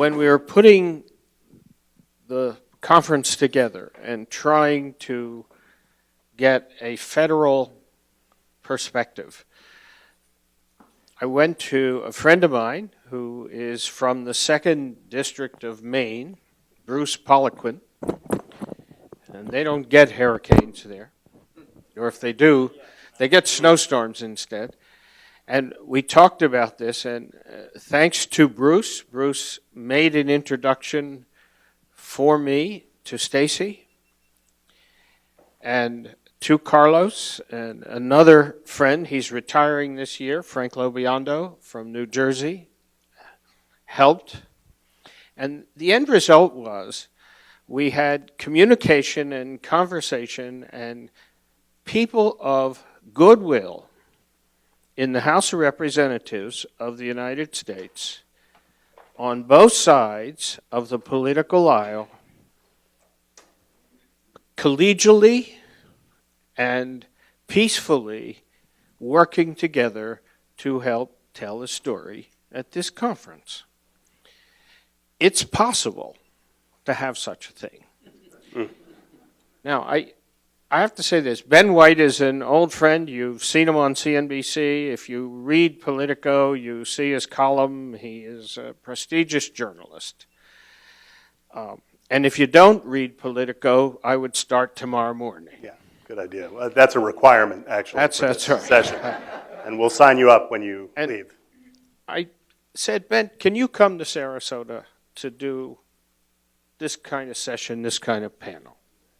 when we were putting the conference together and trying to get a federal perspective, I went to a friend of mine who is from the 2nd District of Maine, Bruce Poliquin, and they don't get hurricanes there, or if they do, they get snowstorms instead. And we talked about this, and thanks to Bruce, Bruce made an introduction for me to Stacy and to Carlos and another friend. He's retiring this year, Frank Lobiondo from New Jersey, helped. And the end result was we had communication and conversation and people of goodwill in the House of Representatives of the United States on both sides of the political aisle, collegially and peacefully working together to help tell a story at this conference. It's possible to have such a thing. Now, I have to say this. Ben White is an old friend. You've seen him on CNBC. If you read Politico, you see his column. He is a prestigious journalist. And if you don't read Politico, I would start tomorrow morning. Yeah, good idea. Well, that's a requirement, actually, That's right. session. And we'll sign you up when you leave. I said, Ben, can you come to Sarasota to do this kind of session, this kind of panel?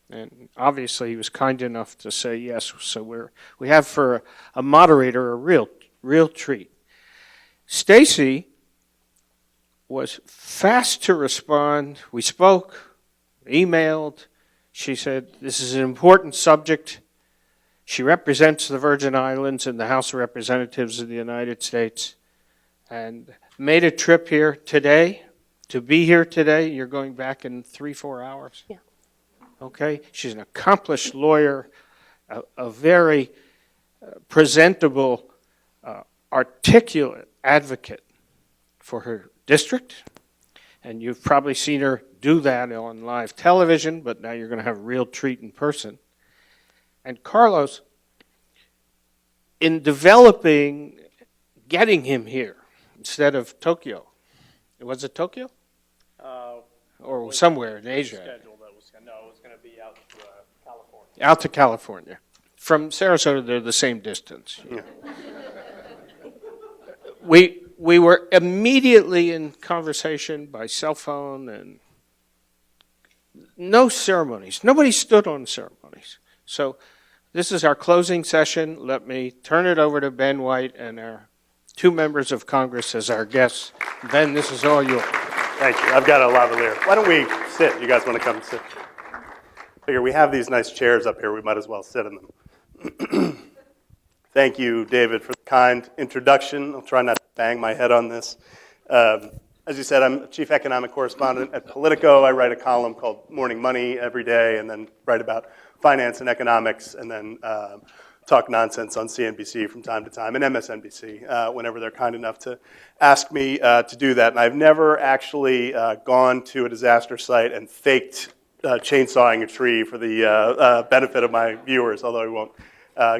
And obviously he was kind enough to say yes. So we have for a moderator a real treat. Stacy was fast to respond. We spoke, emailed. She said, this is an important subject. She represents the Virgin Islands in the House of Representatives of the United States and made a trip here today, to be here today. You're going back in 3-4 hours? Yeah. Okay? She's an accomplished lawyer, a very presentable, articulate advocate for her district. And you've probably seen her do that on live television, but now you're going to have a real treat in person. And Carlos, in developing, getting him here instead of Tokyo, was it Tokyo? Or somewhere in Asia? It was going to be out to California. Out to California. From Sarasota, they're the same distance. Yeah. We were immediately in conversation by cell phone and no ceremonies. Nobody stood on ceremonies. So this is our closing session. Let me turn it over to Ben White and our 2 members of Congress as our guests. Ben, this is all yours. Thank you. I've got a lavalier. Why don't we sit? You guys want to come sit? Figure we have these nice chairs up here. We might as well sit in them. Thank you, David, for the kind introduction. I'll try not to bang my head on this. As you said, I'm a chief economic correspondent at Politico. I write a column called Morning Money every day and then write about finance and economics and then talk nonsense on CNBC from time to time and MSNBC whenever they're kind enough to ask me to do that. And I've never actually gone to a disaster site and faked chainsawing a tree for the benefit of my viewers, although I won't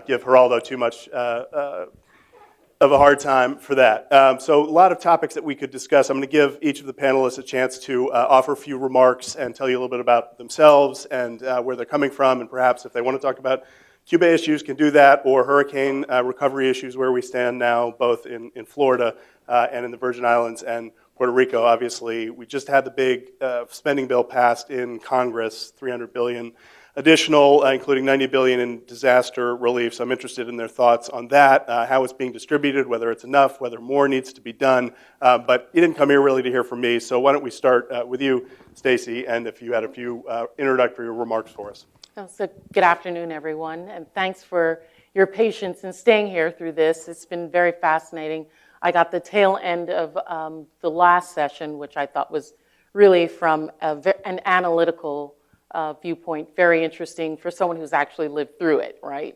give Geraldo too much of a hard time for that. So a lot of topics that we could discuss. I'm going to give each of the panelists a chance to offer a few remarks and tell you a little bit about themselves and where they're coming from, and perhaps if they want to talk about Cuba issues can do that, or hurricane recovery issues where we stand now, both in Florida and in the Virgin Islands and Puerto Rico. Obviously, we just had the big spending bill passed in Congress, $300 billion additional, including $90 billion in disaster relief. So I'm interested in their thoughts on that, how it's being distributed, whether it's enough, whether more needs to be done. But you didn't come here really to hear from me, so why don't we start with you, Stacy, and if you had a few introductory remarks for us. So good afternoon, everyone, and thanks for your patience in staying here through this. It's been very fascinating. I got the tail end of the last session, which I thought was really from an analytical viewpoint, very interesting for someone who's actually lived through it, right?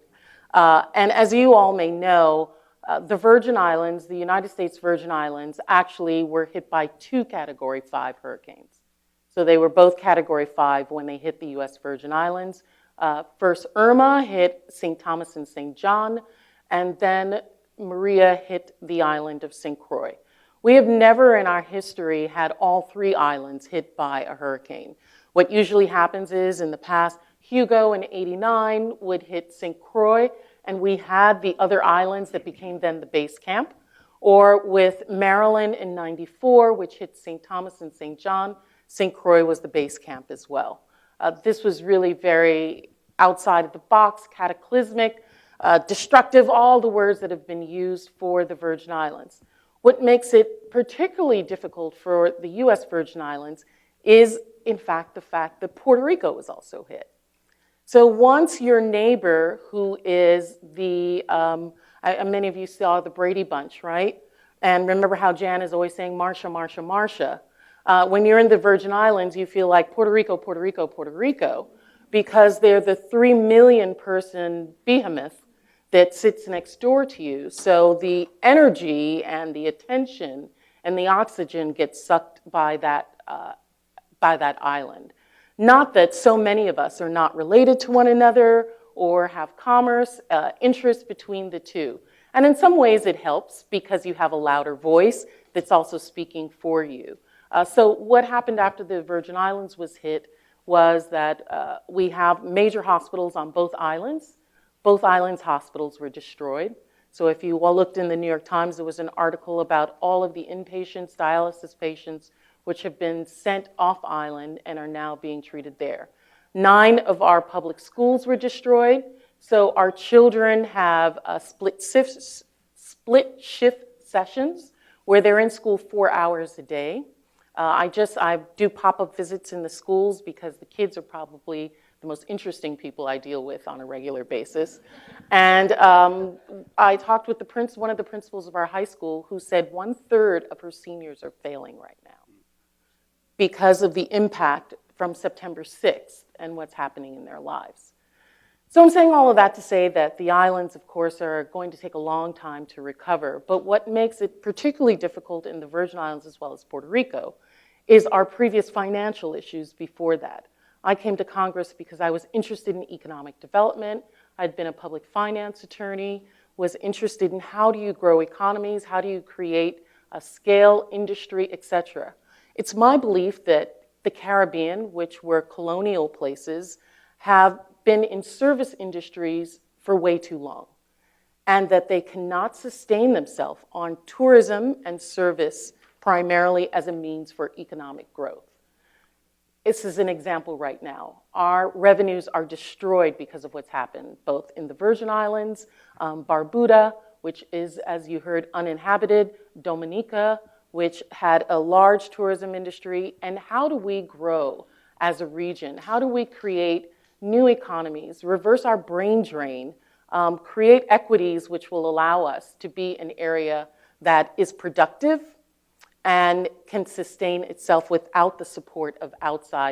And as you all may know, The Virgin Islands, the United States Virgin Islands, actually were hit by 2 Category 5 hurricanes. So they were both Category 5 when they hit the U.S. Virgin Islands. First, Irma hit St. Thomas and St. John, and then Maria hit the island of St. Croix. We have never in our history had all 3 islands hit by a hurricane. What usually happens is, in the past, Hugo in '89 would hit St. Croix, and we had the other islands that became then the base camp. Or with Maryland in '94, which hit St. Thomas and St. John, St. Croix was the base camp as well. This was really very outside of the box, cataclysmic, destructive, all the words that have been used for the Virgin Islands. What makes it particularly difficult for the U.S. Virgin Islands is, in fact, the fact that Puerto Rico was also hit. So once your neighbor, who is the, many of you saw the Brady Bunch, right? And remember how Jan is always saying, Marsha, Marsha, Marsha. When you're in the Virgin Islands, you feel like Puerto Rico, Puerto Rico, Puerto Rico, because they're the 3 million person behemoth that sits next door to you. So the energy and the attention and the oxygen gets sucked by that island. Not that so many of us are not related to one another or have commerce, interest between the two. And in some ways it helps because you have a louder voice that's also speaking for you. So what happened after the Virgin Islands was hit was that we have major hospitals on both islands. Both islands' hospitals were destroyed. So if you all looked in the New York Times, there was an article about all of the inpatients, dialysis patients, which have been sent off island and are now being treated there. 9 of our public schools were destroyed. So our children have split shift sessions where they're in school 4 hours a day. I do pop-up visits in the schools because the kids are probably the most interesting people I deal with on a regular basis. And I talked with one of the principals of our high school who said 1/3 of her seniors are failing right now because of the impact from September 6th and what's happening in their lives. So I'm saying all of that to say that the islands, of course, are going to take a long time to recover. But what makes it particularly difficult in the Virgin Islands as well as Puerto Rico is our previous financial issues before that. I came to Congress because I was interested in economic development. I'd been a public finance attorney, was interested in how do you grow economies, how do you create a scale, industry, etc. It's my belief that the Caribbean, which were colonial places, have been in service industries for way too long, and that they cannot sustain themselves on tourism and service primarily as a means for economic growth. This is an example right now. Our revenues are destroyed because of what's happened, both in the Virgin Islands, Barbuda, which is, as you heard, uninhabited, Dominica, which had a large tourism industry. And how do we grow as a region? How do we create new economies, reverse our brain drain, create equities which will allow us to be an area that is productive and can sustain itself without the support of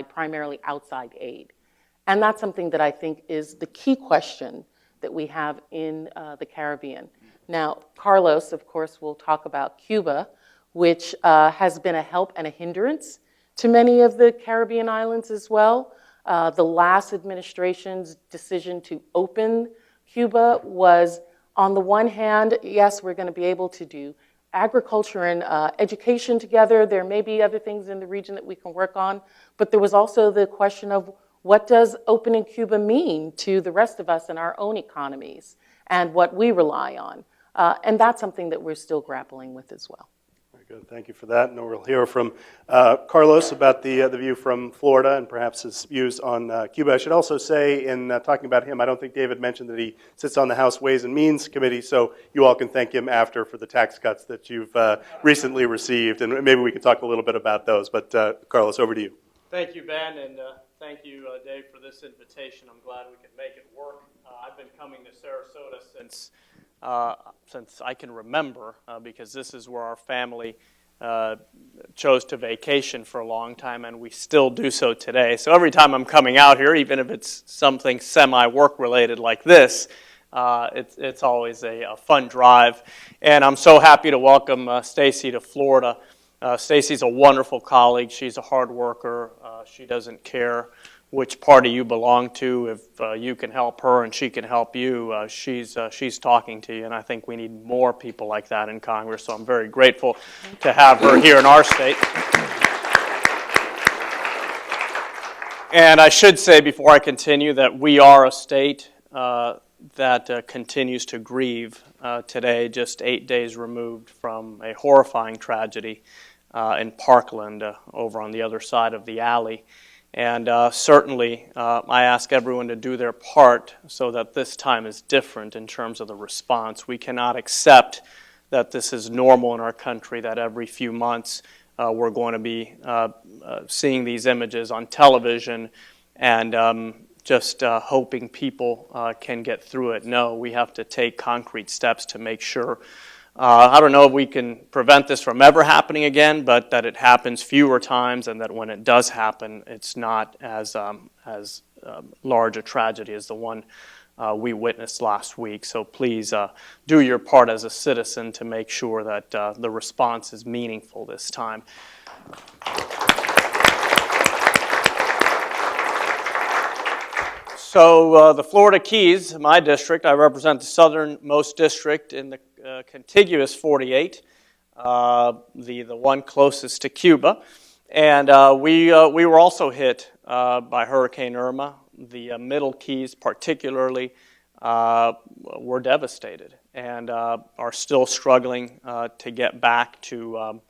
primarily outside aid? And that's something that I think is the key question that we have in the Caribbean. Now, Carlos, of course, will talk about Cuba, which has been a help and a hindrance to many of the Caribbean islands as well. The last administration's decision to open Cuba was, on the one hand, yes, we're going to be able to do agriculture and education together. There may be other things in the region that we can work on, but there was also the question of what does opening Cuba mean to the rest of us and our own economies and what we rely on. And that's something that we're still grappling with as well. Very good. Thank you for that. And we'll hear from Carlos about the view from Florida and perhaps his views on Cuba. I should also say, in talking about him, I don't think David mentioned that he sits on the House Ways and Means Committee, so you all can thank him after for the tax cuts that you've recently received, and maybe we can talk a little bit about those. But Carlos, over to you. Thank you, Ben, and thank you, Dave, for this invitation. I'm glad we could make it work. I've been coming to Sarasota since I can remember, because this is where our family chose to vacation for a long time, and we still do so today. So every time I'm coming out here, even if it's something semi-work related like this, It's always a fun drive. And I'm so happy to welcome Stacy to Florida. Stacy's a wonderful colleague. She's a hard worker. She doesn't care which party you belong to. If you can help her and she can help you, she's talking to you. And I think we need more people like that in Congress. So I'm very grateful to have her here in our state. And I should say before I continue that we are a state that continues to grieve today, just 8 days removed from a horrifying tragedy in Parkland over on the other side of the alley. And certainly I ask everyone to do their part so that this time is different in terms of the response. We cannot accept that this is normal in our country, that every few months we're going to be seeing these images on television and just hoping people can get through it. No, we have to take concrete steps to make sure. I don't know if we can prevent this from ever happening again, but that it happens fewer times and that when it does happen, it's not as large a tragedy as the one we witnessed last week. So please do your part as a citizen to make sure that the response is meaningful this time. So the Florida Keys, my district, I represent the southernmost district in the contiguous 48, the one closest to Cuba. And we were also hit by Hurricane Irma. The Middle Keys particularly were devastated and are still struggling to get back to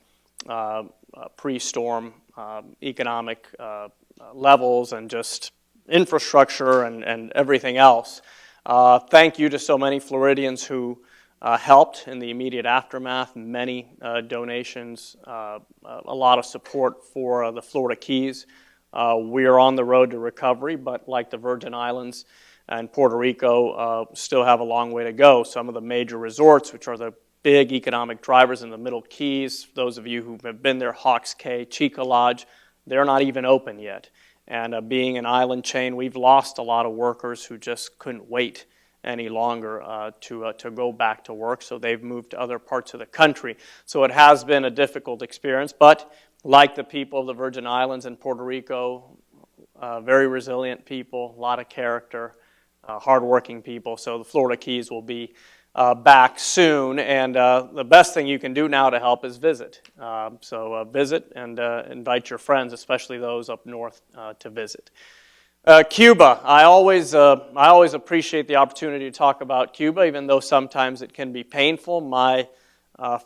pre-storm economic levels and just infrastructure and everything else. Thank you to so many Floridians who helped in the immediate aftermath, many donations, a lot of support for the Florida Keys. We are on the road to recovery, but like the Virgin Islands and Puerto Rico, still have a long way to go. Some of the major resorts, which are the big economic drivers in the Middle Keys, those of you who have been there, Hawks Cay, Chica Lodge, they're not even open yet. And being an island chain, we've lost a lot of workers who just couldn't wait any longer to go back to work, so they've moved to other parts of the country. So it has been a difficult experience, but like the people of the Virgin Islands and Puerto Rico, very resilient people, a lot of character, hardworking people. So the Florida Keys will be back soon, and the best thing you can do now to help is visit. So visit and invite your friends, especially those up north, to visit. Cuba, I always appreciate the opportunity to talk about Cuba, even though sometimes it can be painful. My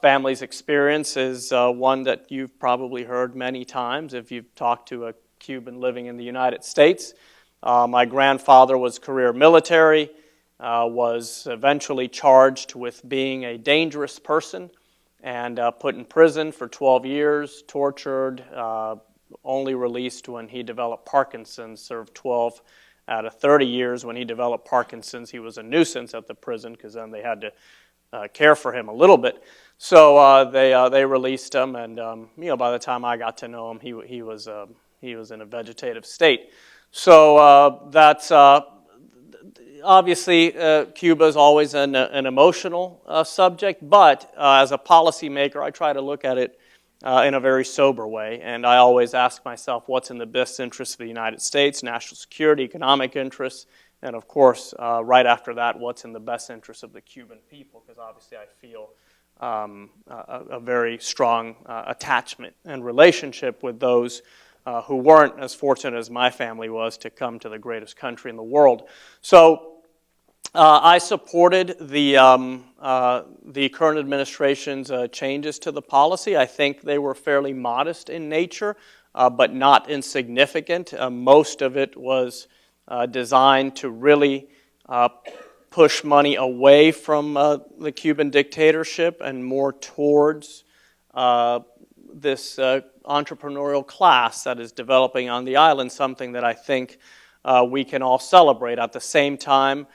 family's experience is one that you've probably heard many times if you've talked to a Cuban living in the United States. My grandfather was career military, was eventually charged with being a dangerous person and put in prison for 12 years, tortured, only released when he developed Parkinson's, served 12 out of 30 years. When he developed Parkinson's, he was a nuisance at the prison because then they had to care for him a little bit. So they released him, and by the time I got to know him, he was in a vegetative state. So that's obviously Cuba is always an emotional subject, but as a policymaker, I try to look at it in a very sober way, and I always ask myself what's in the best interest of the United States, national security, economic interests, and of course, right after that, what's in the best interest of the Cuban people, because obviously I feel a very strong attachment and relationship with those who weren't as fortunate as my family was to come to the greatest country in the world. So I supported the current administration's changes to the policy. I think they were fairly modest in nature, but not insignificant. Most of it was designed to really push money away from the Cuban dictatorship and more towards this entrepreneurial class that is developing on the island, something that I think we can all celebrate. At the same time,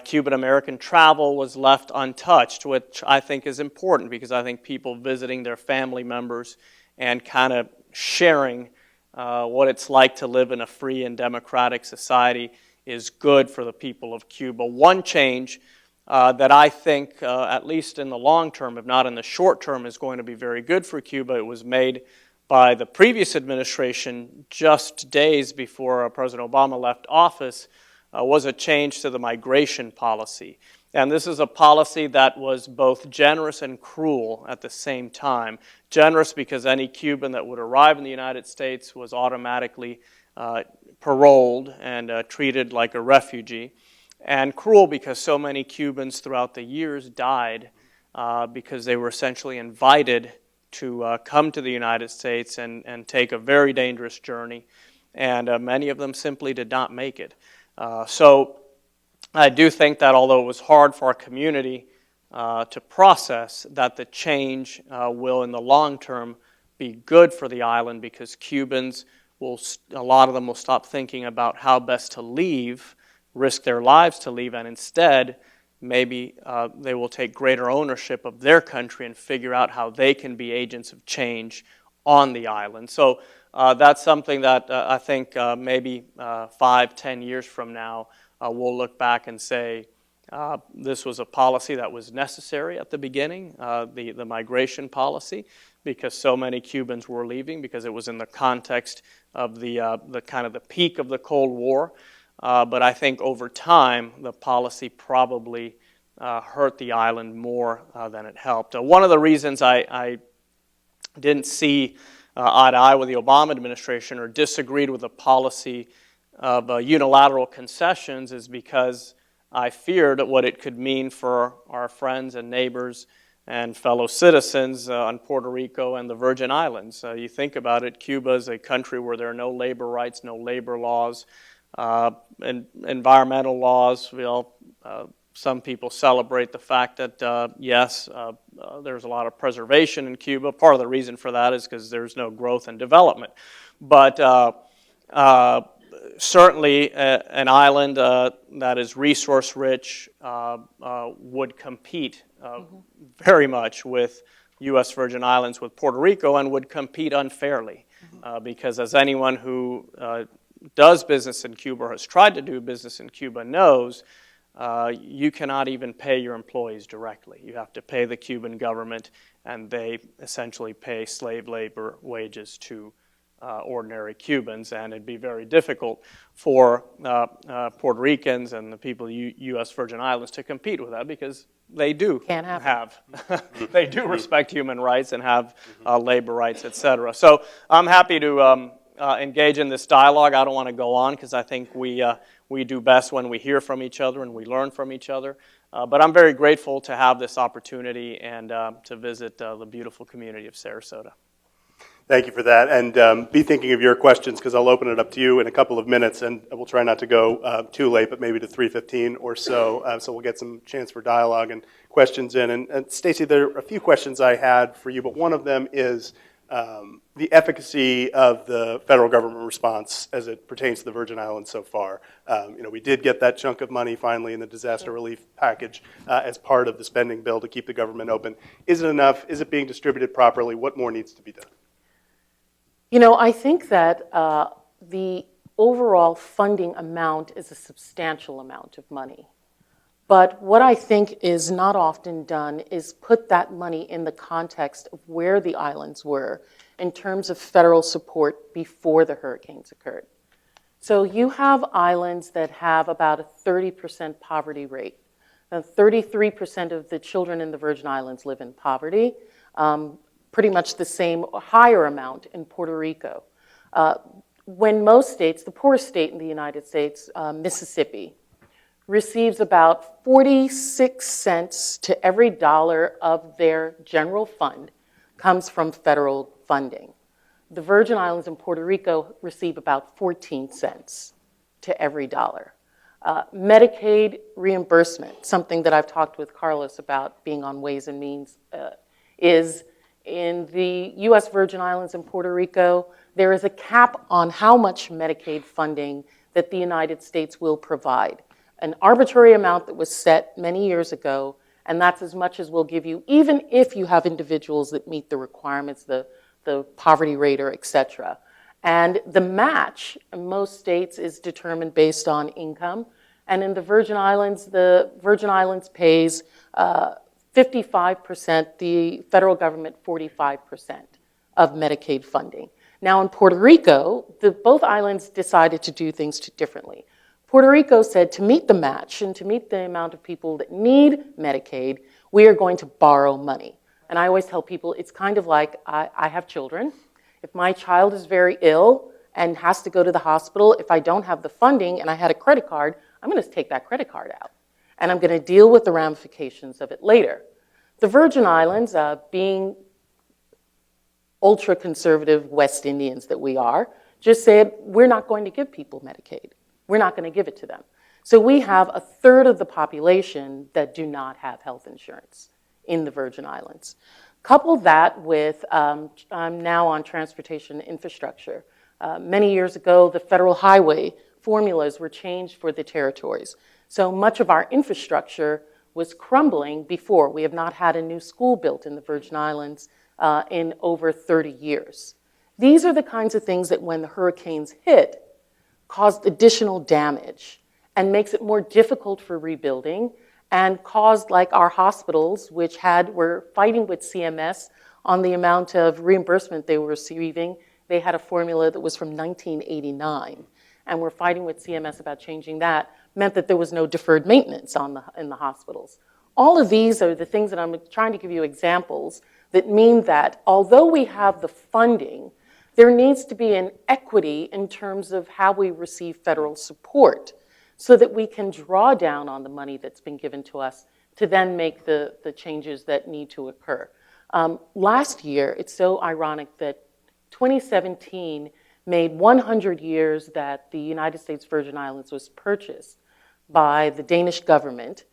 Cuban-American travel was left untouched, which I think is important because I think people visiting their family members and kind of sharing what it's like to live in a free and democratic society is good for the people of Cuba. One change that I think, at least in the long term, if not in the short term, is going to be very good for Cuba. It was made by the previous administration just days before President Obama left office, was a change to the migration policy. And this is a policy that was both generous and cruel at the same time. Generous because any Cuban that would arrive in the United States was automatically paroled and treated like a refugee. And cruel because so many Cubans throughout the years died because they were essentially invited to come to the United States and take a very dangerous journey. And many of them simply did not make it. So I do think that although it was hard for our community to process, that the change will in the long term be good for the island because Cubans will, a lot of them will stop thinking about how best to leave, risk their lives to leave, and instead maybe they will take greater ownership of their country and figure out how they can be agents of change on the island. So that's something that I think maybe 5-10 years from now we'll look back and say this was a policy that was necessary at the beginning, the migration policy, because so many Cubans were leaving, because it was in the context of the kind of the peak of the Cold War. But I think over time, the policy probably hurt the island more than it helped. One of the reasons I didn't see eye to eye with the Obama administration or disagreed with the policy of unilateral concessions is because I feared what it could mean for our friends and neighbors and fellow citizens on Puerto Rico and the Virgin Islands. You think about it, Cuba is a country where there are no labor rights, no labor laws, and environmental laws. Some people celebrate the fact that, yes, there's a lot of preservation in Cuba. Part of the reason for that is because there's no growth and development. But certainly an island that is resource-rich would compete very much with U.S. Virgin Islands, with Puerto Rico, and would compete unfairly. Because as anyone who does business in Cuba or has tried to do business in Cuba knows, you cannot even pay your employees directly. You have to pay the Cuban government, and they essentially pay slave labor wages to ordinary Cubans, and it'd be very difficult for Puerto Ricans and the people of U.S. Virgin Islands to compete with that because they do they do respect human rights and have labor rights, etc. So I'm happy to engage in this dialogue. I don't want to go on because I think we do best when we hear from each other and we learn from each other. But I'm very grateful to have this opportunity and to visit the beautiful community of Sarasota. Thank you for that, and be thinking of your questions because I'll open it up to you in a couple of minutes, and we'll try not to go too late, but maybe to 3:15 or so, so we'll get some chance for dialogue and questions in. And Stacy, there are a few questions I had for you, but one of them is the efficacy of the federal government response as it pertains to the Virgin Islands so far. We did get that chunk of money finally in the disaster relief package as part of the spending bill to keep the government open. Is it enough? Is it being distributed properly? What more needs to be done? I think that the overall funding amount is a substantial amount of money. But what I think is not often done is put that money in the context of where the islands were in terms of federal support before the hurricanes occurred. So you have islands that have about a 30% poverty rate. 33% of the children in the Virgin Islands live in poverty. Pretty much the same, higher amount in Puerto Rico. When most states, the poorest state in the United States, Mississippi, receives about 46 cents to every dollar of their general fund comes from federal funding. The Virgin Islands and Puerto Rico receive about 14 cents to every dollar. Medicaid reimbursement, something that I've talked with Carlos about being on Ways and Means, is in the U.S. Virgin Islands and Puerto Rico, there is a cap on how much Medicaid funding that the United States will provide. An arbitrary amount that was set many years ago, and that's as much as we'll give you, even if you have individuals that meet the requirements, the poverty rate, or et cetera. And the match in most states is determined based on income. And in the Virgin Islands pays 55%, the federal government 45% of Medicaid funding. Now in Puerto Rico, both islands decided to do things differently. Puerto Rico said to meet the match and to meet the amount of people that need Medicaid, we are going to borrow money. And I always tell people it's kind of like I have children. If my child is very ill and has to go to the hospital, if I don't have the funding and I had a credit card, I'm going to take that credit card out. And I'm going to deal with the ramifications of it later. The Virgin Islands, being ultra-conservative West Indians that we are, just said, we're not going to give people Medicaid. We're not going to give it to them. So we have a third of the population that do not have health insurance in the Virgin Islands. Couple that with, I'm now on transportation infrastructure. Many years ago, the federal highway formulas were changed for the territories. So much of our infrastructure was crumbling before. We have not had a new school built in the Virgin Islands in over 30 years. These are the kinds of things that when the hurricanes hit, caused additional damage and makes it more difficult for rebuilding and caused, like our hospitals, which were fighting with CMS on the amount of reimbursement they were receiving. They had a formula that was from 1989, and we're fighting with CMS about changing that, meant that there was no deferred maintenance in the hospitals. All of these are the things that I'm trying to give you examples that mean that although we have the funding, there needs to be an equity in terms of how we receive federal support so that we can draw down on the money that's been given to us to then make the changes that need to occur. Last year, it's so ironic that 2017 made 100 years that the United States Virgin Islands was purchased by the Danish government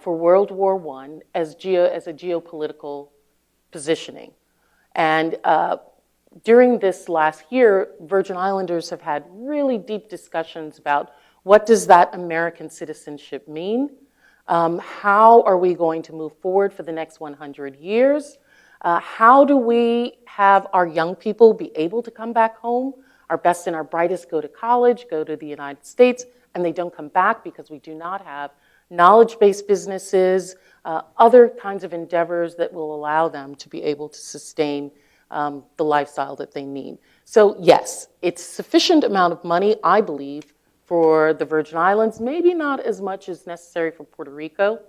for World War I as a geopolitical positioning. And during this last year, Virgin Islanders have had really deep discussions about what does that American citizenship mean? How are we going to move forward for the next 100 years? How do we have our young people be able to come back home? Our best and our brightest go to college, go to the United States, and they don't come back because we do not have knowledge-based businesses, other kinds of endeavors that will allow them to be able to sustain the lifestyle that they need. So yes, it's sufficient amount of money, I believe, for the Virgin Islands, maybe not as much as necessary for Puerto Rico.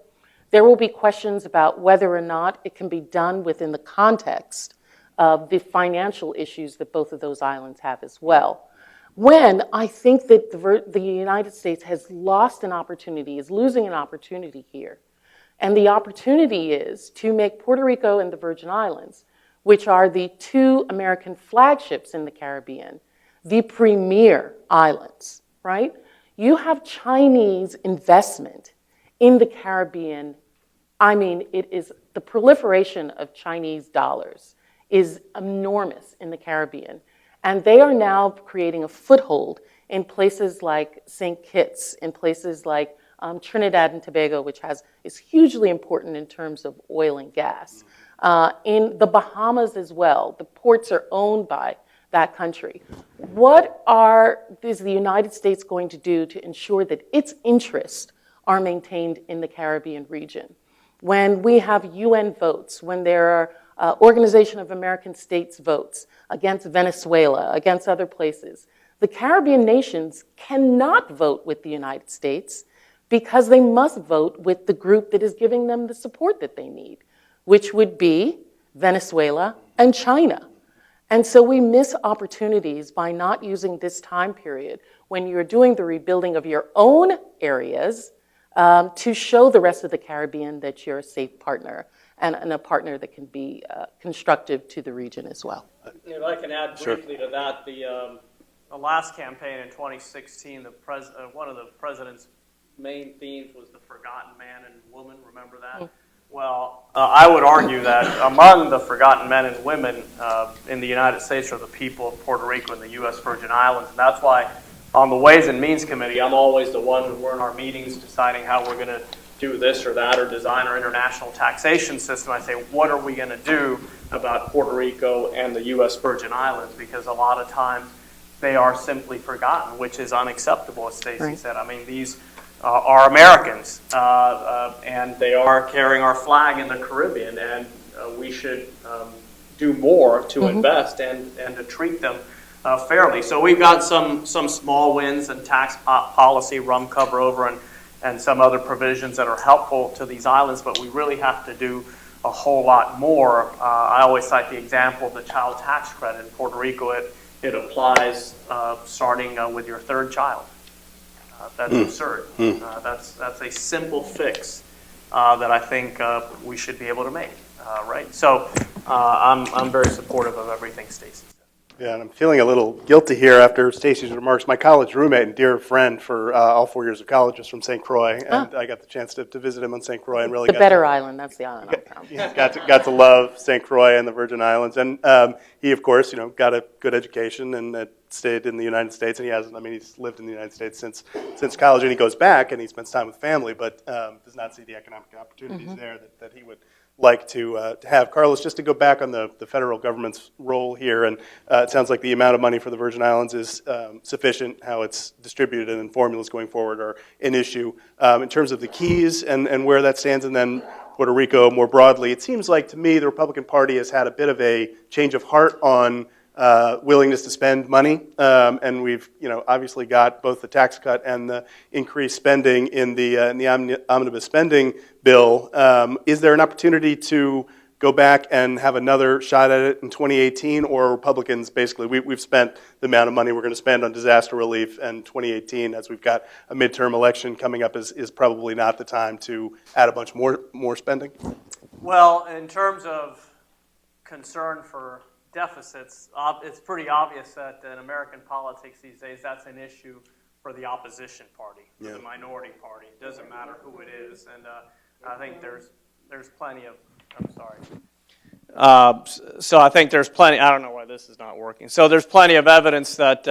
There will be questions about whether or not it can be done within the context of the financial issues that both of those islands have as well. When I think that the United States has lost an opportunity, is losing an opportunity here, and the opportunity is to make Puerto Rico and the Virgin Islands, which are the two American flagships in the Caribbean, the premier islands, right? You have Chinese investment in the Caribbean. I mean, it is the proliferation of Chinese dollars is enormous in the Caribbean. And they are now creating a foothold in places like St. Kitts, in places like Trinidad and Tobago, which is hugely important in terms of oil and gas. In the Bahamas as well, the ports are owned by that country. What is the United States going to do to ensure that its interests are maintained in the Caribbean region? When we have UN votes, when there are Organization of American States votes against Venezuela, against other places, the Caribbean nations cannot vote with the United States because they must vote with the group that is giving them the support that they need, which would be Venezuela and China. And so we miss opportunities by not using this time period when you're doing the rebuilding of your own areas to show the rest of the Caribbean that you're a safe partner and a partner that can be constructive to the region as well. If I can add briefly to that, the last campaign in 2016, one of the president's main themes was the forgotten man and woman. Remember that? Mm-hmm. Well, I would argue that among the forgotten men and women in the United States are the people of Puerto Rico and the U.S. Virgin Islands. And that's why on the Ways and Means Committee, I'm always the one when we're in our meetings deciding how we're going to do this or that or design our international taxation system. I say, what are we going to do about Puerto Rico and the U.S. Virgin Islands? Because a lot of times they are simply forgotten, which is unacceptable, as Stacy Right. said. I mean, these are Americans, and they are carrying our flag in the Caribbean, and we should do more to invest and to treat them fairly. So we've got some small wins and tax policy, rum cover over, and some other provisions that are helpful to these islands, but we really have to do a whole lot more. I always cite the example of the child tax credit in Puerto Rico. It applies starting with your third child. That's absurd. That's a simple fix that I think we should be able to make, right? So I'm very supportive of everything Stacy said. Yeah, and I'm feeling a little guilty here after Stacy's remarks. My college roommate and dear friend for all 4 years of college is from St. Croix, and I got the chance to visit him on St. Croix and really The better island, that's the island I'm from. got to love St. Croix and the Virgin Islands. And he, of course, got a good education and stayed in the United States. And he hasn't, I mean, he's lived in the United States since college, and he goes back and he spends time with family, but does not see the economic opportunities there that he would like to have. Carlos, just to go back on the federal government's role here, and it sounds like the amount of money for the Virgin Islands is sufficient. How it's distributed and formulas going forward are an issue. In terms of the Keys and where that stands, and then Puerto Rico more broadly, it seems like to me the Republican Party has had a bit of a change of heart on willingness to spend money, and we've obviously got both the tax cut and the increased spending in the omnibus spending bill. Is there an opportunity to go back and have another shot at it in 2018, or Republicans basically we've spent the amount of money we're going to spend on disaster relief, and 2018, as we've got a midterm election coming up, is probably not the time to add a bunch more spending? Well, in terms of concern for deficits, it's pretty obvious that in American politics these days that's an issue for the opposition party, for the minority party. It doesn't matter who it is, and I think there's plenty of. I'm sorry. So I think there's plenty. I don't know why this is not working. So there's plenty of evidence that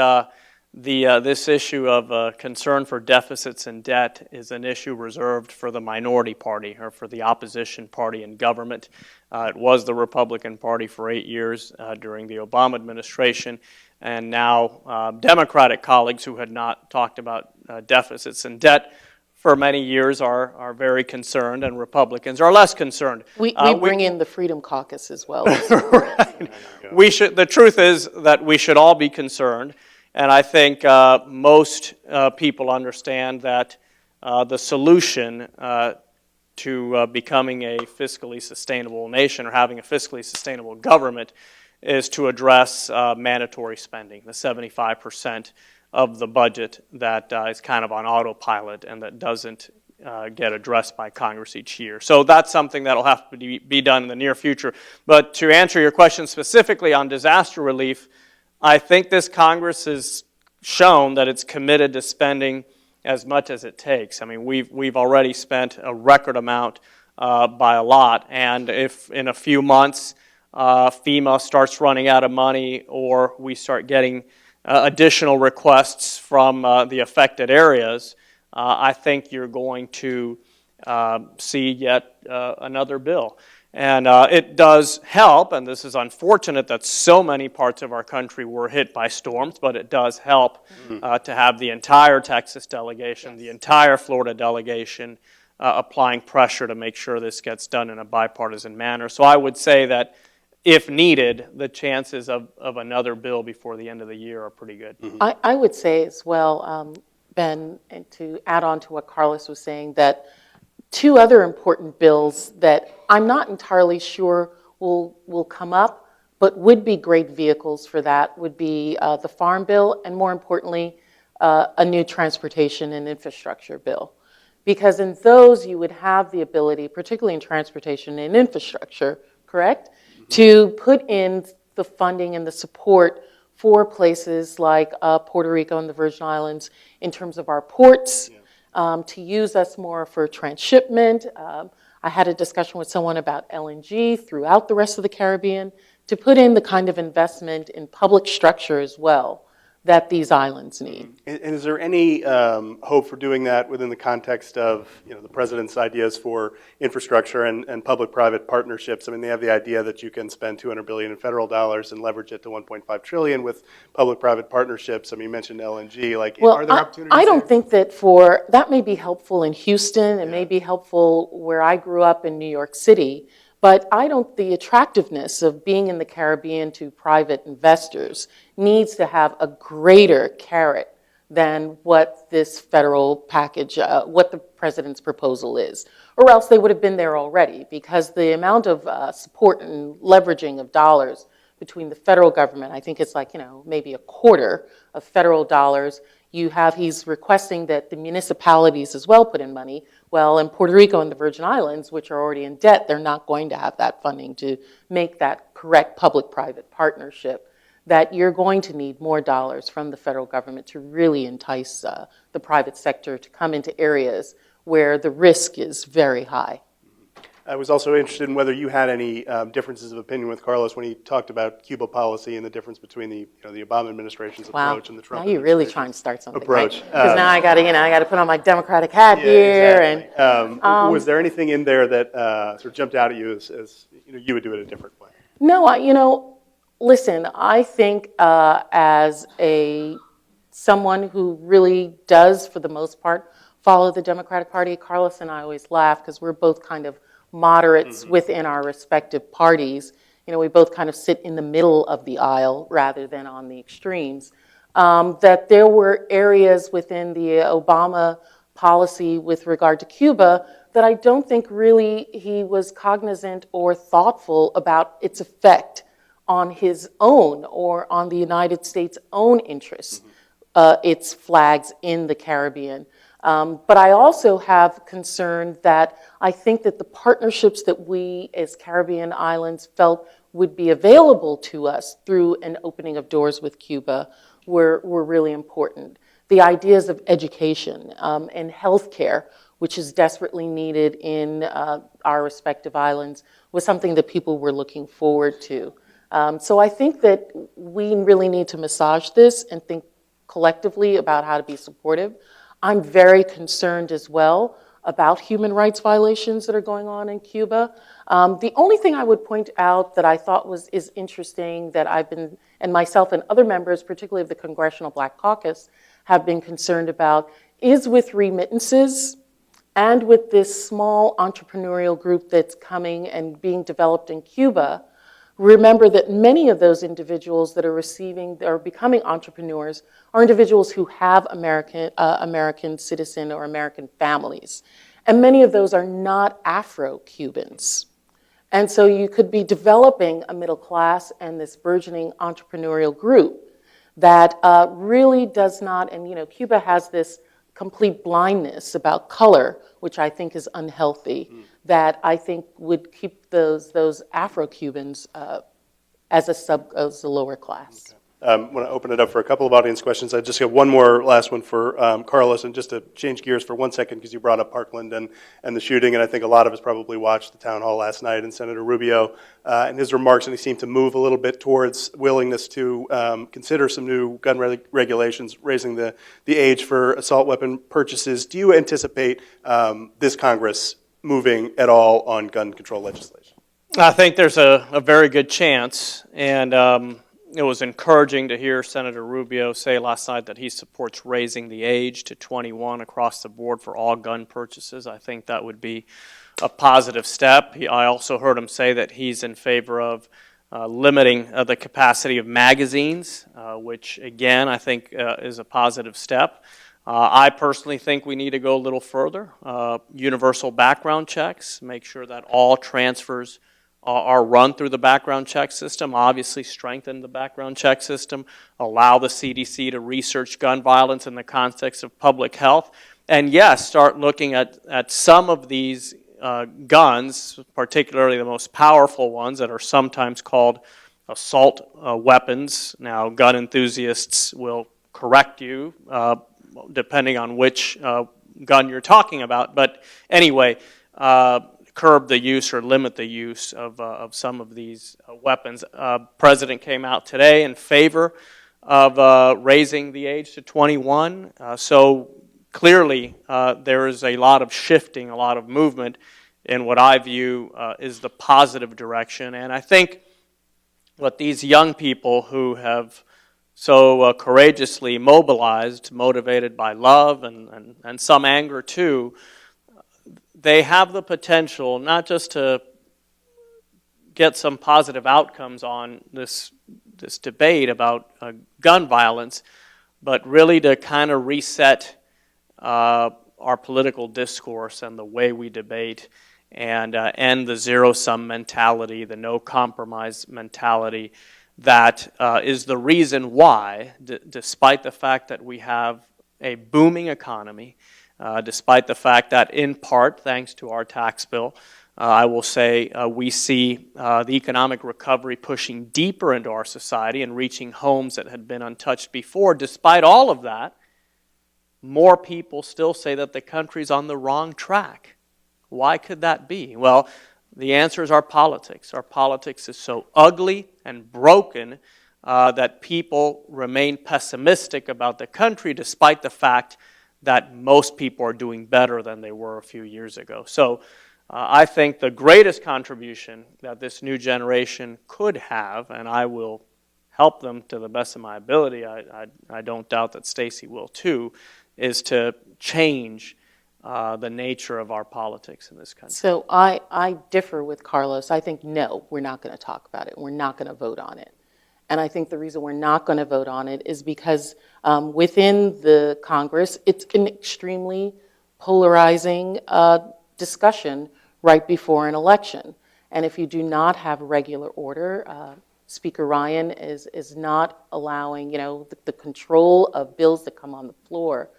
this issue of concern for deficits and debt is an issue reserved for the minority party or for the opposition party in government. It was the Republican Party for 8 years during the Obama administration, and now Democratic colleagues who had not talked about deficits and debt for many years are very concerned, and Republicans are less concerned. We bring in the Freedom Caucus as well. Right. The truth is that we should all be concerned, and I think most people understand that the solution to becoming a fiscally sustainable nation or having a fiscally sustainable government is to address mandatory spending, the 75% of the budget that is kind of on autopilot and that doesn't get addressed by Congress each year. So that's something that will have to be done in the near future. But to answer your question specifically on disaster relief, I think this Congress has shown that it's committed to spending as much as it takes. I mean, we've already spent a record amount by a lot, and if in a few months FEMA starts running out of money or we start getting additional requests from the affected areas, I think you're going to see yet another bill. And it does help, and this is unfortunate that so many parts of our country were hit by storms, but it does help to have the entire Texas delegation, the entire Florida delegation applying pressure to make sure this gets done in a bipartisan manner. So I would say that if needed, the chances of another bill before the end of the year are pretty good. I would say as well, Ben, and to add on to what Carlos was saying, that two other important bills that I'm not entirely sure will come up, but would be great vehicles for that, would be the Farm Bill, and more importantly, a new transportation and infrastructure bill. Because in those, you would have the ability, particularly in transportation and infrastructure, correct, to put in the funding and the support for places like Puerto Rico and the Virgin Islands in terms of our ports, to use us more for transshipment. I had a discussion with someone about LNG throughout the rest of the Caribbean, to put in the kind of investment in public structure as well that these islands need. And is there any hope for doing that within the context of the president's ideas for infrastructure and public-private partnerships? I mean, they have the idea that you can spend $200 billion in federal dollars and leverage it to $1.5 trillion with public-private partnerships. I mean, you mentioned LNG. Like, Well, are there opportunities? I don't think that that may be helpful in Houston, it may be helpful where I grew up in New York City, but the attractiveness of being in the Caribbean to private investors needs to have a greater carrot than what this federal package, what the president's proposal is. Or else they would have been there already, because the amount of support and leveraging of dollars between the federal government, I think it's like, maybe a quarter of federal dollars. He's requesting that the municipalities as well put in money. Well, in Puerto Rico and the Virgin Islands, which are already in debt, they're not going to have that funding to make that correct public-private partnership. That you're going to need more dollars from the federal government to really entice the private sector to come into areas where the risk is very high. I was also interested in whether you had any differences of opinion with Carlos when he talked about Cuba policy and the difference between the Obama administration's approach and the Trump Now you're really administration's trying to start something, approach. Because now I got to put on my Democratic hat here. Exactly. And was there anything in there that sort of jumped out at you as you would do it a different way? No, listen. I think as someone who really does, for the most part, follow the Democratic Party, Carlos and I always laugh because we're both kind of moderates within our respective parties. We both kind of sit in the middle of the aisle rather than on the extremes. That there were areas within the Obama policy with regard to Cuba that I don't think really he was cognizant or thoughtful about its effect on his own or on the United States' own interests, its flags in the Caribbean. But I also have concern that I think that the partnerships that we as Caribbean islands felt would be available to us through an opening of doors with Cuba were really important. The ideas of education and healthcare, which is desperately needed in our respective islands, was something that people were looking forward to. So I think that we really need to massage this and think collectively about how to be supportive. I'm very concerned as well about human rights violations that are going on in Cuba. The only thing I would point out that I thought is interesting that and myself and other members, particularly of the Congressional Black Caucus, have been concerned about is with remittances and with this small entrepreneurial group that's coming and being developed in Cuba. Remember that many of those individuals that are becoming entrepreneurs are individuals who have American citizen or American families. And many of those are not Afro-Cubans. And so you could be developing a middle class and this burgeoning entrepreneurial group that really does not, and Cuba has this complete blindness about color, which I think is unhealthy, that I think would keep those Afro-Cubans as a lower class. Okay. I want to open it up for a couple of audience questions. I just have one more last one for Carlos, and just to change gears for 1 second, because you brought up Parkland and the shooting, and I think a lot of us probably watched the town hall last night, and Senator Rubio and his remarks, and he seemed to move a little bit towards willingness to consider some new gun regulations, raising the age for assault weapon purchases. Do you anticipate this Congress moving at all on gun control legislation? I think there's a very good chance, and it was encouraging to hear Senator Rubio say last night that he supports raising the age to 21 across the board for all gun purchases. I think that would be a positive step. I also heard him say that he's in favor of limiting the capacity of magazines, which again I think is a positive step. I personally think we need to go a little further. Universal background checks, make sure that all transfers are run through the background check system, obviously strengthen the background check system, allow the CDC to research gun violence in the context of public health, and yes, start looking at some of these guns, particularly the most powerful ones that are sometimes called assault weapons. Now, gun enthusiasts will correct you depending on which gun you're talking about, but anyway, curb the use or limit the use of some of these weapons. President came out today in favor of raising the age to 21. So clearly, there is a lot of shifting, a lot of movement in what I view is the positive direction. And I think what these young people who have so courageously mobilized, motivated by love and some anger too, they have the potential not just to get some positive outcomes on this debate about gun violence, but really to kind of reset our political discourse and the way we debate and end the zero-sum mentality, the no-compromise mentality that is the reason why, despite the fact that we have a booming economy, despite the fact that in part, thanks to our tax bill, I will say we see the economic recovery pushing deeper into our society and reaching homes that had been untouched before. Despite all of that, more people still say that the country's on the wrong track. Why could that be? Well, the answer is our politics. Our politics is so ugly and broken that people remain pessimistic about the country despite the fact that most people are doing better than they were a few years ago. So I think the greatest contribution that this new generation could have, and I will help them to the best of my ability, I don't doubt that Stacy will too, is to change the nature of our politics in this country. So I differ with Carlos. I think, no, we're not going to talk about it. We're not going to vote on it. And I think the reason we're not going to vote on it is because within the Congress, it's an extremely polarizing discussion right before an election. And if you do not have regular order, Speaker Ryan is not allowing, the control of bills that come on the floor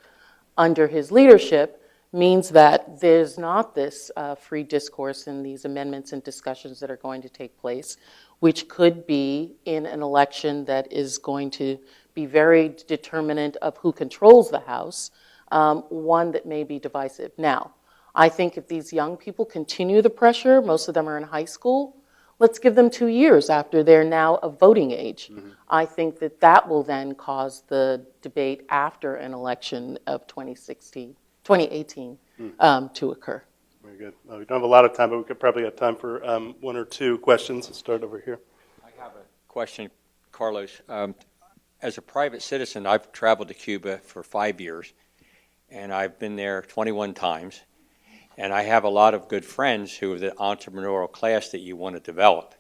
under his leadership means that there's not this free discourse in these amendments and discussions that are going to take place, which could be in an election that is going to be very determinant of who controls the House, one that may be divisive. Now, I think if these young people continue the pressure, most of them are in high school, let's give them 2 years after they're now of voting age. Mm-hmm. I think that will then cause the debate after an election of 2018 to occur. Very good. Well, we don't have a lot of time, but we could probably have time for one or two questions. Let's start over here. I have a question, Carlos. As a private citizen, I've traveled to Cuba for 5 years, and I've been there 21 times. And I have a lot of good friends who are the entrepreneurial class that you want to develop.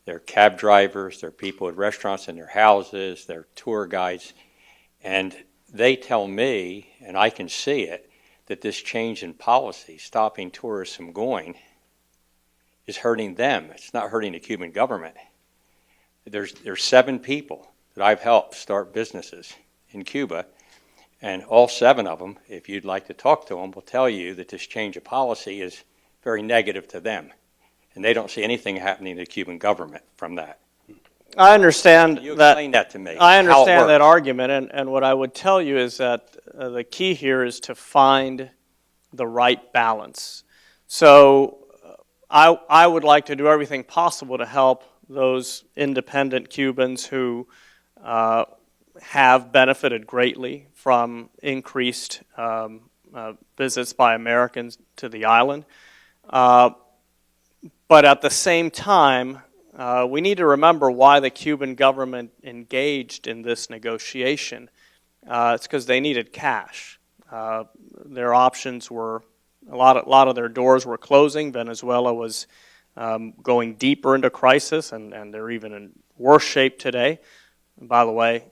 They're cab drivers, they're people at restaurants in their houses, they're tour guides. And they tell me, and I can see it, that this change in policy, stopping tourists from going, is hurting them. It's not hurting the Cuban government. There's 7 people that I've helped start businesses in Cuba, and all 7 of them, if you'd like to talk to them, will tell you that this change of policy is very negative to them. And they don't see anything happening to the Cuban government from that. I understand Can you that. explain that to me? I how it understand that works? argument, and what I would tell you is that the key here is to find the right balance. So I would like to do everything possible to help those independent Cubans who have benefited greatly from increased visits by Americans to the island. But at the same time, we need to remember why the Cuban government engaged in this negotiation. It's because they needed cash. Their options were, a lot of their doors were closing. Venezuela was going deeper into crisis, and they're even in worse shape today. And by the way,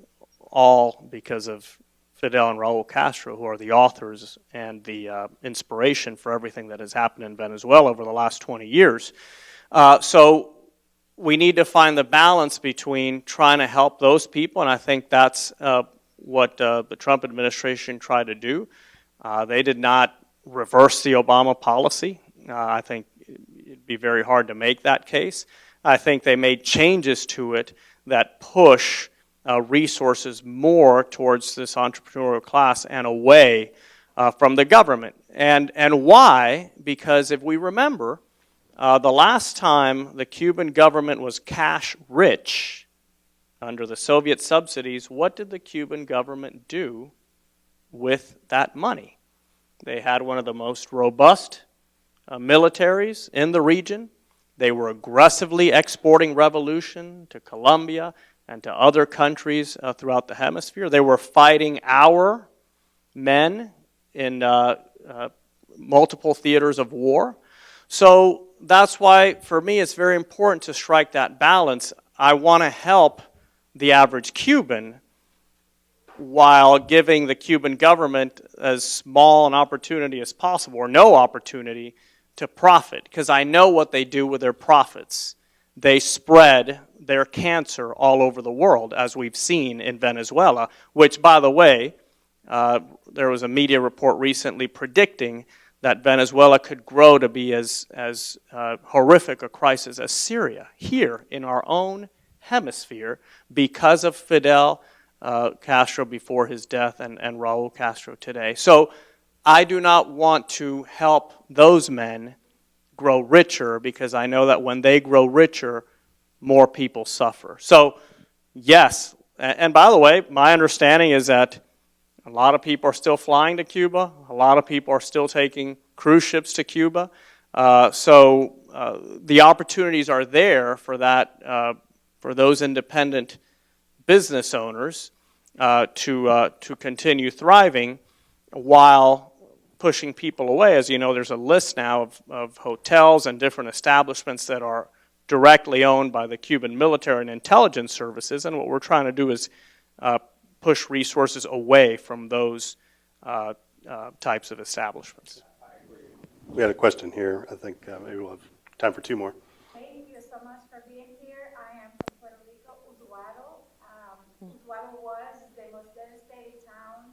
all because of Fidel and Raul Castro, who are the authors and the inspiration for everything that has happened in Venezuela over the last 20 years. So we need to find the balance between trying to help those people, and I think that's what the Trump administration tried to do. They did not reverse the Obama policy. I think it'd be very hard to make that case. I think they made changes to it that push resources more towards this entrepreneurial class and away from the government. And why? Because if we remember, the last time the Cuban government was cash rich, under the Soviet subsidies, what did the Cuban government do with that money? They had one of the most robust militaries in the region. They were aggressively exporting revolution to Colombia and to other countries throughout the hemisphere. They were fighting our men in multiple theaters of war. So that's why, for me, it's very important to strike that balance. I want to help the average Cuban while giving the Cuban government as small an opportunity as possible, or no opportunity, to profit, because I know what they do with their profits. They spread their cancer all over the world, as we've seen in Venezuela, which, by the way, there was a media report recently predicting that Venezuela could grow to be as horrific a crisis as Syria here in our own hemisphere because of Fidel Castro before his death and Raul Castro today. So I do not want to help those men grow richer, because I know that when they grow richer, more people suffer. So yes, and by the way, my understanding is that a lot of people are still flying to Cuba. A lot of people are still taking cruise ships to Cuba. So the opportunities are there for that, for those independent business owners to continue thriving while pushing people away. As you know, there's a list now of hotels and different establishments that are directly owned by the Cuban military and intelligence services, and what we're trying to do is push resources away from those types of establishments. We had a question here. I think maybe we'll have time for two more. Thank you so much for being here. I am from Puerto Rico, Utuado. Utuado was the most devastated town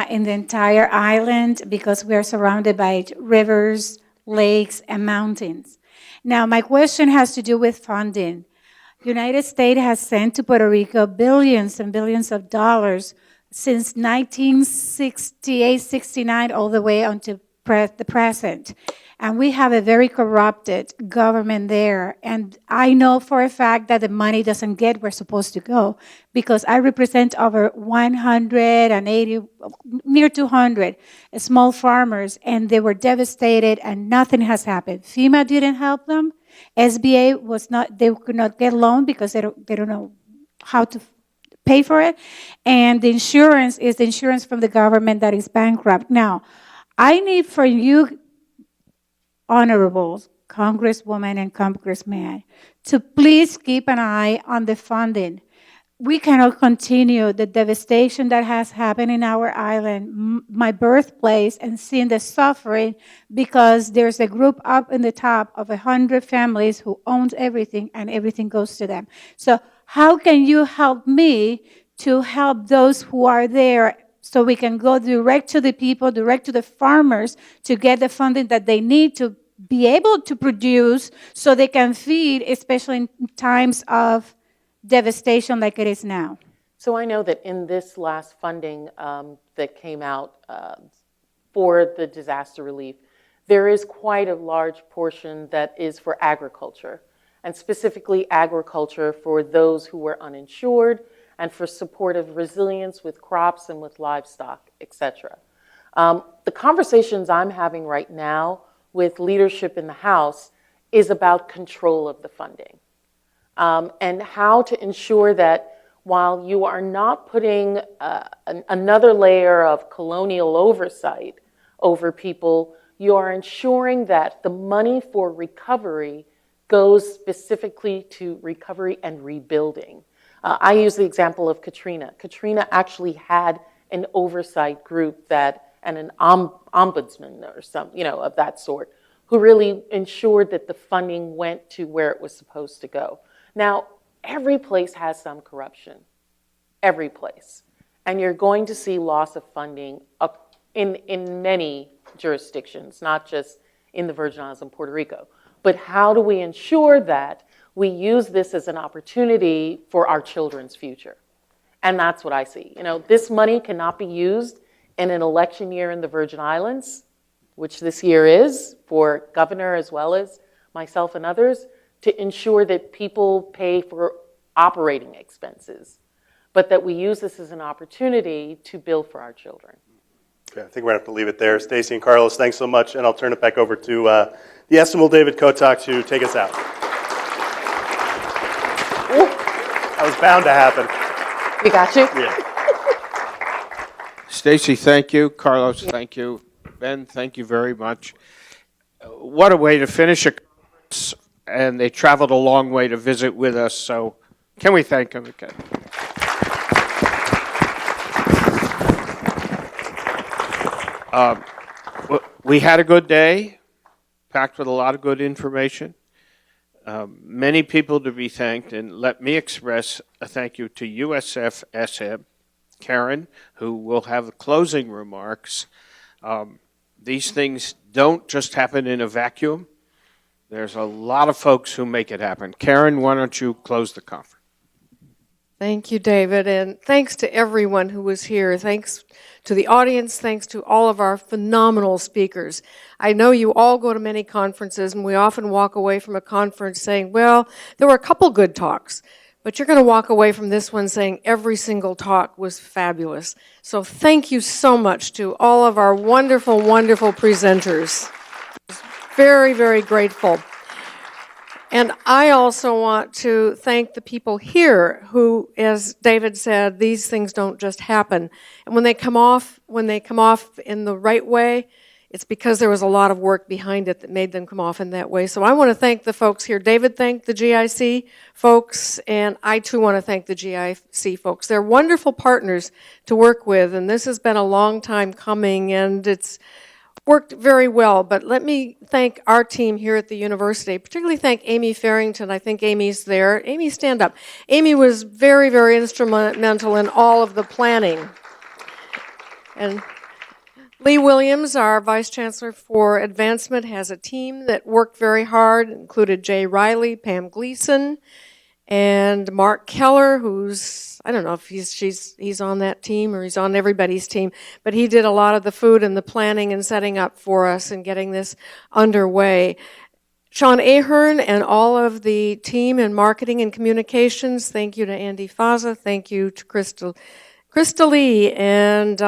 in the entire island because we are surrounded by rivers, lakes, and mountains. Now, my question has to do with funding. The United States has sent to Puerto Rico billions and billions of dollars since 1968, 69, all the way onto the present. And we have a very corrupted government there. And I know for a fact that the money doesn't get where it's supposed to go, because I represent over 180, near 200 small farmers, and they were devastated and nothing has happened. FEMA didn't help them. SBA was not, they could not get loan because they don't know how to pay for it. And the insurance is the insurance from the government that is bankrupt. Now, I need for you, honorable Congresswoman and Congressman, to please keep an eye on the funding. We cannot continue the devastation that has happened in our island, my birthplace, and seeing the suffering because there's a group up in the top of 100 families who owns everything and everything goes to them. So how can you help me to help those who are there so we can go direct to the people, direct to the farmers to get the funding that they need to be able to produce so they can feed, especially in times of devastation like it is now? So I know that in this last funding that came out for the disaster relief, there is quite a large portion that is for agriculture, and specifically agriculture for those who were uninsured and for support of resilience with crops and with livestock, etc. The conversations I'm having right now with leadership in the House is about control of the funding. And how to ensure that while you are not putting another layer of colonial oversight over people, you are ensuring that the money for recovery goes specifically to recovery and rebuilding. I use the example of Katrina. Katrina actually had an oversight group and an ombudsman or some, of that sort, who really ensured that the funding went to where it was supposed to go. Now, every place has some corruption, every place. And you're going to see loss of funding up in many jurisdictions, not just in the Virgin Islands and Puerto Rico. But how do we ensure that we use this as an opportunity for our children's future? And that's what I see. This money cannot be used in an election year in the Virgin Islands, which this year is for governor as well as myself and others, to ensure that people pay for operating expenses, but that we use this as an opportunity to build for our children. Okay, I think we're going to have to leave it there. Stacy and Carlos, thanks so much, and I'll turn it back over to the estimable David Kotak to take us out. That was bound to happen. We got you? Yeah. Stacy, thank you. Carlos, thank you. Ben, thank you very much. What a way to finish a conference, and they traveled a long way to visit with us, so can we thank them again? We had a good day, packed with a lot of good information. Many people to be thanked, and let me express a thank you to USF SM, Karen, who will have the closing remarks. These things don't just happen in a vacuum. There's a lot of folks who make it happen. Karen, why don't you close the conference? Thank you, David, and thanks to everyone who was here. Thanks to the audience. Thanks to all of our phenomenal speakers. I know you all go to many conferences, and we often walk away from a conference saying, well, there were a couple good talks, but you're going to walk away from this one saying every single talk was fabulous. So thank you so much to all of our wonderful, wonderful presenters. Very, very grateful. And I also want to thank the people here who, as David said, these things don't just happen. And when they come off in the right way, it's because there was a lot of work behind it that made them come off in that way. So I want to thank the folks here. David thanked the GIC folks, and I too want to thank the GIC folks. They're wonderful partners to work with, and this has been a long time coming, and it's worked very well, but let me thank our team here at the university, particularly thank Amy Farrington. I think Amy's there. Amy, stand up. Amy was very, very instrumental in all of the planning. And Lee Williams, our Vice Chancellor for Advancement, has a team that worked very hard, included Jay Riley, Pam Gleason, and Mark Keller, who's, I don't know if he's on that team or he's on everybody's team, but he did a lot of the food and the planning and setting up for us and getting this underway. Sean Ahern and all of the team in marketing and communications, thank you to Andy Faza, thank you to Krista Lee, and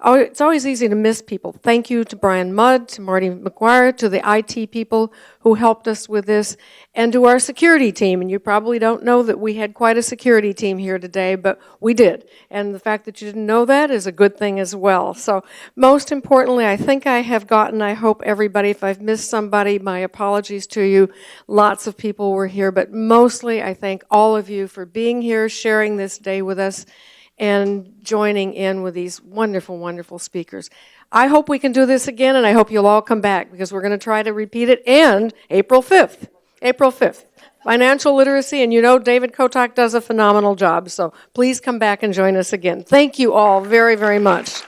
it's always easy to miss people. Thank you to Brian Mudd, to Marty McGuire, to the IT people who helped us with this, and to our security team. And you probably don't know that we had quite a security team here today, but we did. And the fact that you didn't know that is a good thing as well. So most importantly, I think I have gotten, I hope everybody, if I've missed somebody, my apologies to you. Lots of people were here, but mostly I thank all of you for being here, sharing this day with us, and joining in with these wonderful, wonderful speakers. I hope we can do this again, and I hope you'll all come back, because we're going to try to repeat it, and April 5th, financial literacy, and you know David Kotak does a phenomenal job, so please come back and join us again. Thank you all very, very much.